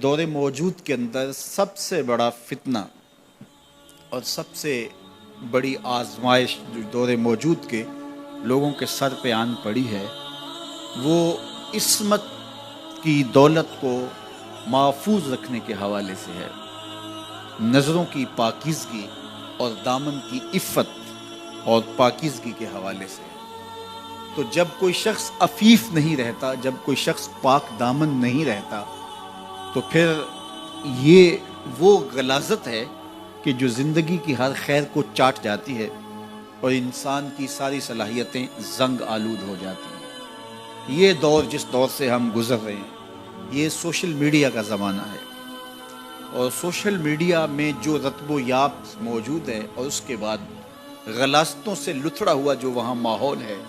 دور موجود کے اندر سب سے بڑا فتنہ اور سب سے بڑی آزمائش جو دور موجود کے لوگوں کے سر پہ آن پڑی ہے وہ عصمت کی دولت کو محفوظ رکھنے کے حوالے سے ہے، نظروں کی پاکیزگی اور دامن کی عفت اور پاکیزگی کے حوالے سے ہے۔ تو جب کوئی شخص عفیف نہیں رہتا، جب کوئی شخص پاک دامن نہیں رہتا، تو پھر یہ وہ غلاظت ہے کہ جو زندگی کی ہر خیر کو چاٹ جاتی ہے اور انسان کی ساری صلاحیتیں زنگ آلود ہو جاتی ہیں۔ یہ دور جس دور سے ہم گزر رہے ہیں یہ سوشل میڈیا کا زمانہ ہے، اور سوشل میڈیا میں جو رتب و یاب موجود ہے اور اس کے بعد غلاظتوں سے لتھڑا ہوا جو وہاں ماحول ہے،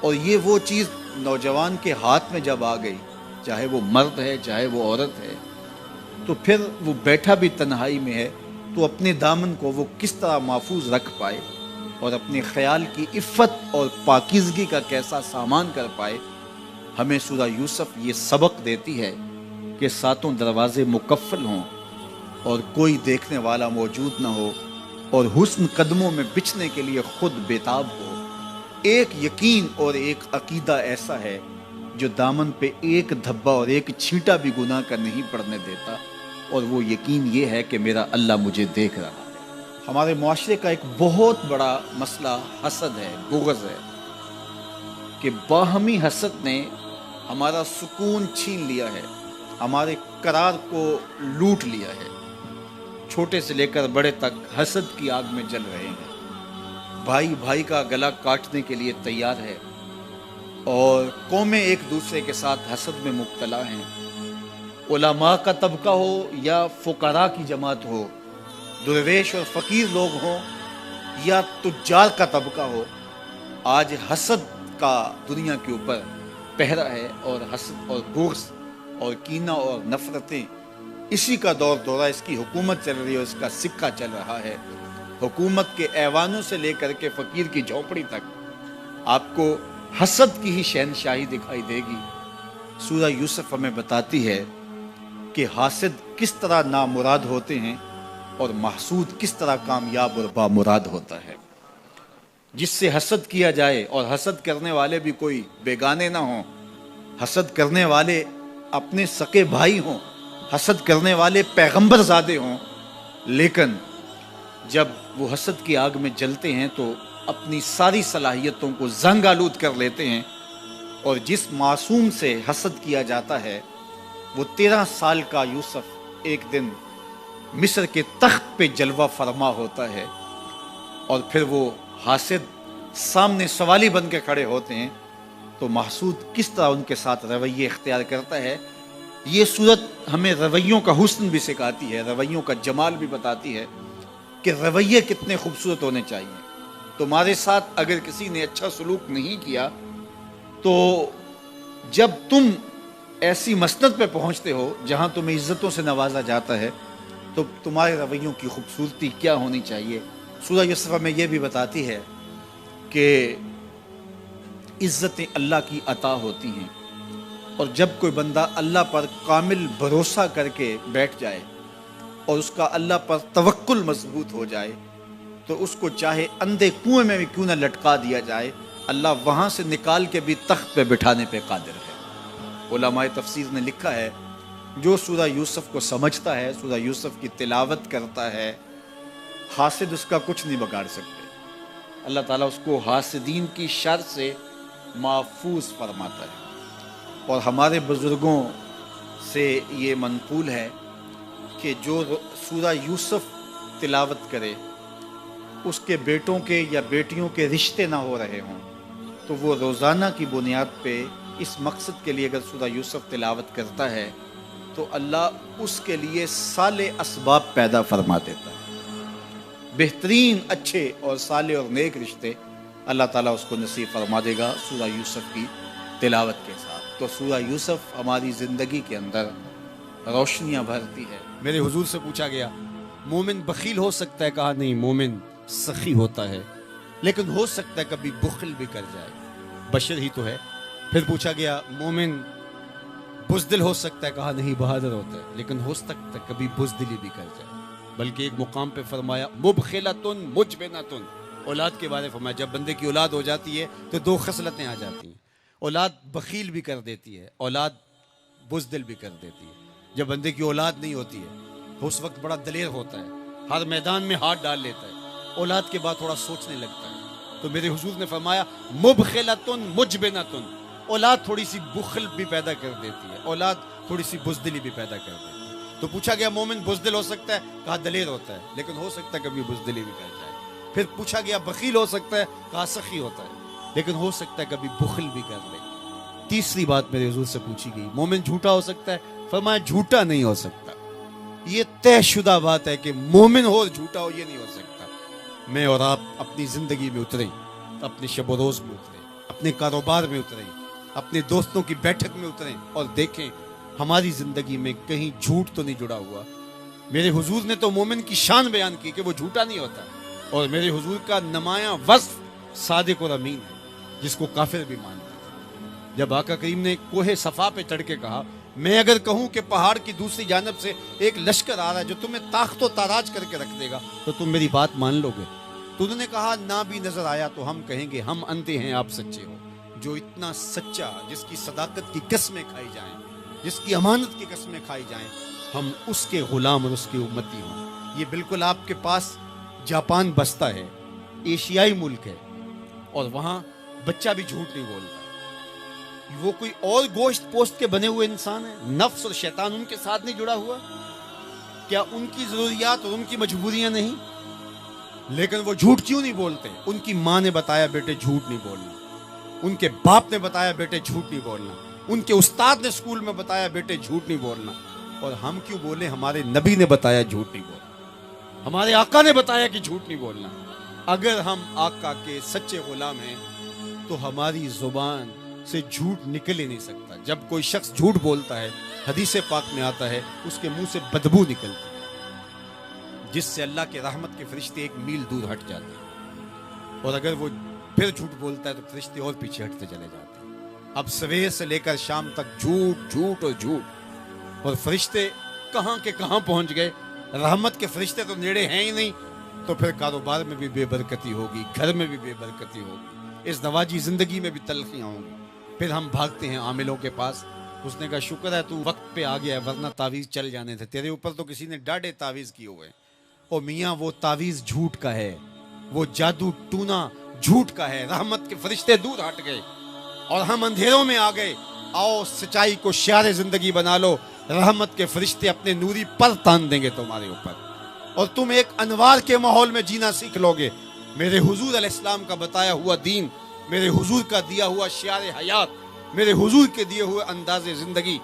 اور یہ وہ چیز نوجوان کے ہاتھ میں جب آ گئی، چاہے وہ مرد ہے چاہے وہ عورت ہے، تو پھر وہ بیٹھا بھی تنہائی میں ہے تو اپنے دامن کو وہ کس طرح محفوظ رکھ پائے اور اپنے خیال کی عفت اور پاکیزگی کا کیسا سامان کر پائے۔ ہمیں سورہ یوسف یہ سبق دیتی ہے کہ ساتوں دروازے مقفل ہوں اور کوئی دیکھنے والا موجود نہ ہو، اور حسن قدموں میں بچھنے کے لیے خود بےتاب ہو۔ ایک یقین اور ایک عقیدہ ایسا ہے جو دامن پہ ایک دھبا اور ایک چھینٹا بھی گناہ کا نہیں پڑنے دیتا، اور وہ یقین یہ ہے کہ میرا اللہ مجھے دیکھ رہا ہے۔ ہمارے معاشرے کا ایک بہت بڑا مسئلہ حسد ہے، بغض ہے، کہ باہمی حسد نے ہمارا سکون چھین لیا ہے، ہمارے قرار کو لوٹ لیا ہے۔ چھوٹے سے لے کر بڑے تک حسد کی آگ میں جل رہے ہیں، بھائی بھائی کا گلا کاٹنے کے لیے تیار ہے، اور قومیں ایک دوسرے کے ساتھ حسد میں مبتلا ہیں۔ علماء کا طبقہ ہو یا فقراء کی جماعت ہو، درویش اور فقیر لوگ ہوں یا تجار کا طبقہ ہو، آج حسد کا دنیا کے اوپر پہرا ہے، اور حسد اور بغض اور کینہ اور نفرتیں اسی کا دور دورہ، اس کی حکومت چل رہی ہے، اس کا سکہ چل رہا ہے۔ حکومت کے ایوانوں سے لے کر کے فقیر کی جھونپڑی تک آپ کو حسد کی ہی شہنشاہی دکھائی دے گی۔ سورہ یوسف ہمیں بتاتی ہے کہ حاسد کس طرح نامراد ہوتے ہیں اور محسود کس طرح کامیاب اور بامراد ہوتا ہے۔ جس سے حسد کیا جائے، اور حسد کرنے والے بھی کوئی بیگانے نہ ہوں، حسد کرنے والے اپنے سکے بھائی ہوں، حسد کرنے والے پیغمبر زادے ہوں، لیکن جب وہ حسد کی آگ میں جلتے ہیں تو اپنی ساری صلاحیتوں کو زنگ آلود کر لیتے ہیں، اور جس معصوم سے حسد کیا جاتا ہے وہ 13 سال کا یوسف ایک دن مصر کے تخت پہ جلوہ فرما ہوتا ہے، اور پھر وہ حاسد سامنے سوالی بن کے کھڑے ہوتے ہیں، تو محسود کس طرح ان کے ساتھ رویے اختیار کرتا ہے۔ یہ صورت ہمیں رویوں کا حسن بھی سکھاتی ہے، رویوں کا جمال بھی بتاتی ہے کہ رویے کتنے خوبصورت ہونے چاہیے۔ تمہارے ساتھ اگر کسی نے اچھا سلوک نہیں کیا تو جب تم ایسی مسند پہ پہنچتے ہو جہاں تمہیں عزتوں سے نوازا جاتا ہے تو تمہارے رویوں کی خوبصورتی کیا ہونی چاہیے۔ سورہ یوسف میں یہ بھی بتاتی ہے کہ عزتیں اللہ کی عطا ہوتی ہیں، اور جب کوئی بندہ اللہ پر کامل بھروسہ کر کے بیٹھ جائے اور اس کا اللہ پر توکل مضبوط ہو جائے تو اس کو چاہے اندھے کنویں میں بھی کیوں نہ لٹکا دیا جائے، اللہ وہاں سے نکال کے بھی تخت پہ بٹھانے پہ قادر ہے۔ علماء تفسیر نے لکھا ہے جو سورہ یوسف کو سمجھتا ہے، سورہ یوسف کی تلاوت کرتا ہے، حاسد اس کا کچھ نہیں بگاڑ سکتے۔ اللہ تعالیٰ اس کو حاسدین کی شر سے محفوظ فرماتا ہے۔ اور ہمارے بزرگوں سے یہ منقول ہے کہ جو سورہ یوسف تلاوت کرے اس کے بیٹوں کے یا بیٹیوں کے رشتے نہ ہو رہے ہوں تو وہ روزانہ کی بنیاد پہ اس مقصد کے لیے اگر سورہ یوسف تلاوت کرتا ہے تو اللہ اس کے لیے صالح اسباب پیدا فرما دیتا ہے، بہترین اچھے اور صالح اور نیک رشتے اللہ تعالیٰ اس کو نصیب فرما دے گا سورہ یوسف کی تلاوت کے ساتھ۔ تو سورہ یوسف ہماری زندگی کے اندر روشنیاں بھرتی ہے۔ میرے حضور سے پوچھا گیا مومن بخیل ہو سکتا ہے؟ کہا نہیں، مومن سخی ہوتا ہے، لیکن ہو سکتا ہے کبھی بخل بھی کر جائے، بشر ہی تو ہے۔ پھر پوچھا گیا مومن بزدل ہو سکتا ہے، کہا نہیں بہادر ہوتا ہے، لیکن ہو سکتا ہے کبھی بزدلی بھی کر جائے۔ بلکہ ایک مقام پہ فرمایا مبخلتن مجبنتن، اولاد کے بارے میں فرمایا جب بندے کی اولاد ہو جاتی ہے تو دو خصلتیں آ جاتی ہیں، اولاد بخیل بھی کر دیتی ہے، اولاد بزدل بھی کر دیتی ہے۔ جب بندے کی اولاد نہیں ہوتی ہے تو اس وقت بڑا دلیر ہوتا ہے، ہر میدان میں ہاتھ ڈال لیتا ہے، اولاد کے بعد تھوڑا سوچنے لگتا ہے۔ تو میرے حضور نے فرمایا مبخلتن مجبنتن، اولاد تھوڑی سی بخل بھی پیدا کر دیتی ہے، اولاد تھوڑی سی بزدلی بھی پیدا کر دیتی ہے۔ تو پوچھا گیا مومن بزدل ہو سکتا ہے؟ کہا دلیر ہوتا ہے، لیکن ہو سکتا ہے کبھی بزدلی بھی کر جائے۔ پھر پوچھا گیا بخیل ہو سکتا ہے؟ کہا سخی ہوتا ہے، لیکن ہو سکتا ہے کبھی بخل بھی کر لے۔ تیسری بات میرے حضور سے پوچھی گئی مومن جھوٹا ہو سکتا ہے؟ فرمایا جھوٹا نہیں ہو سکتا، یہ طے شدہ بات ہے کہ مومن ہو اور جھوٹا ہو یہ نہیں ہو سکتا۔ میں اور آپ اپنی زندگی میں اتریں، اپنے شب و روز میں اتریں، اپنے کاروبار میں اتریں، اپنے دوستوں کی بیٹھک میں اتریں اور دیکھیں ہماری زندگی میں کہیں جھوٹ تو نہیں جڑا ہوا۔ میرے حضور نے تو مومن کی شان بیان کی کہ وہ جھوٹا نہیں ہوتا، اور میرے حضور کا نمایاں وصف صادق اور امین ہے، جس کو کافر بھی مانتے تھے۔ جب آقا کریم نے کوہ صفا پہ چڑھ کے کہا میں اگر کہوں کہ پہاڑ کی دوسری جانب سے ایک لشکر آ رہا ہے جو تمہیں تاخت و تاراج کر کے رکھ دے گا تو تم میری بات مان لو گے؟ تو انہوں نے کہا نہ بھی نظر آیا تو ہم کہیں گے ہم اندھے ہیں آپ سچے ہو۔ جو اتنا سچا، جس کی صداقت کی قسمیں کھائی جائیں، جس کی امانت کی قسمیں کھائی جائیں، ہم اس کے غلام اور اس کی امتی ہوں۔ یہ بالکل آپ کے پاس جاپان بستا ہے، ایشیائی ملک ہے، اور وہاں بچہ بھی جھوٹ نہیں بولتا، وہ کوئی اور گوشت پوست کے بنے ہوئے انسان ہیں، نفس اور شیطان ان کے ساتھ نہیں جڑا ہوا؟ کیا ان کی ضروریات اور ان کی مجبوریاں نہیں؟ لیکن وہ جھوٹ کیوں نہیں بولتے؟ ان کی ماں نے بتایا بیٹے جھوٹ نہیں بولنا، ان کے باپ نے بتایا بیٹے جھوٹ نہیں بولنا، ان کے استاد نے اسکول میں بتایا بیٹے جھوٹ نہیں بولنا۔ اور ہم کیوں بولیں؟ ہمارے نبی نے بتایا جھوٹ نہیں بولنا، ہمارے آقا نے بتایا کہ جھوٹ نہیں بولنا۔ اگر ہم آقا کے سچے غلام ہیں تو ہماری زبان سے جھوٹ نکل ہی نہیں سکتا۔ جب کوئی شخص جھوٹ بولتا ہے حدیث پاک میں آتا ہے اس کے منہ سے بدبو نکلتی ہے، جس سے اللہ کے رحمت کے فرشتے ایک میل دور ہٹ جاتے ہیں، اور اگر وہ پھر جھوٹ بولتا ہے تو فرشتے اور پیچھے ہٹتے چلے جاتے ہیں۔ اب سویر سے لے کر شام تک جھوٹ جھوٹ اور جھوٹ، اور فرشتے کہاں کے کہاں پہنچ گئے۔ رحمت کے فرشتے تو نیڑے ہیں ہی نہیں، تو پھر کاروبار میں بھی بے برکتی ہوگی، گھر میں بھی بے برکتی ہوگی، اس دواجی زندگی میں بھی تلخیاں ہوں گی۔ پھر ہم بھاگتے ہیں عاملوں کے پاس، اس نے کہا شکر ہے تو وقت پہ آ گیا ہے ورنہ تعویذ چل جانے تھے، تیرے اوپر تو کسی نے ڈاڑے تعویذ کیے ہوئے۔ او میاں وہ تعویذ جھوٹ کا ہے، وہ جادو ٹونا جھوٹ کا ہے۔ رحمت کے فرشتے دور ہٹ گئے اور ہم اندھیروں میں آ گئے۔ آؤ سچائی کو شعار زندگی بنا لو، رحمت کے فرشتے اپنے نوری پر تان دیں گے تمہارے اوپر، اور تم ایک انوار کے ماحول میں جینا سیکھ لو گے۔ میرے حضور علیہ السلام کا بتایا ہوا دین، میرے حضور کا دیا ہوا شعار حیات، میرے حضور کے دیے ہوئے انداز زندگی،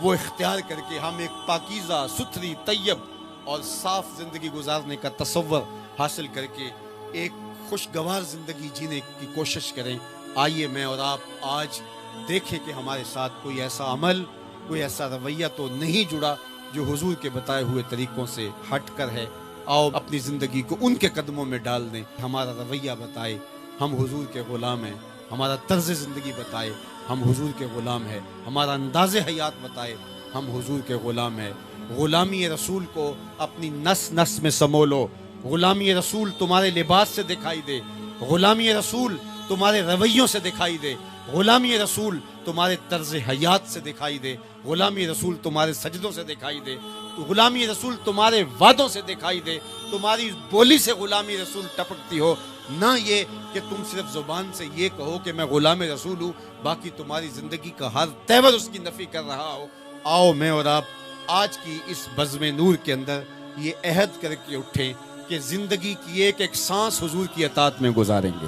وہ اختیار کر کے ہم ایک پاکیزہ ستھری طیب اور صاف زندگی گزارنے کا تصور حاصل کر کے ایک خوشگوار زندگی جینے کی کوشش کریں۔ آئیے میں اور آپ آج دیکھیں کہ ہمارے ساتھ کوئی ایسا عمل، کوئی ایسا رویہ تو نہیں جڑا جو حضور کے بتائے ہوئے طریقوں سے ہٹ کر ہے۔ آؤ اپنی زندگی کو ان کے قدموں میں ڈال دیں، ہمارا رویہ بتائے ہم حضور کے غلام ہیں، ہمارا طرز زندگی بتائے ہم حضور کے غلام ہیں، ہمارا انداز حیات بتائے ہم حضور کے غلام ہیں۔ غلامی رسول کو اپنی نس نس میں سمو لو، غلامی رسول تمہارے لباس سے دکھائی دے، غلامی رسول تمہارے رویوں سے دکھائی دے، غلامی رسول تمہارے طرز حیات سے دکھائی دے، غلامی رسول تمہارے سجدوں سے دکھائی دے، غلامی رسول تمہارے وعدوں سے دکھائی دے، تمہاری بولی سے غلامی رسول ٹپکتی ہو، نہ یہ کہ تم صرف زبان سے یہ کہو کہ میں غلام رسول ہوں، باقی تمہاری زندگی کا ہر تیور اس کی نفی کر رہا ہو۔ آؤ میں اور آپ آج کی اس بزم نور کے اندر یہ عہد کر کے اٹھیں کہ زندگی کی ایک ایک سانس حضور کی اطاعت میں گزاریں گے،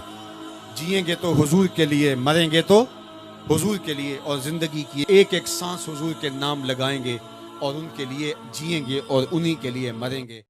جئیں گے تو حضور کے لیے، مریں گے تو حضور کے لیے، اور زندگی کی ایک ایک سانس حضور کے نام لگائیں گے اور ان کے لیے جئیں گے اور انہی کے لیے مریں گے۔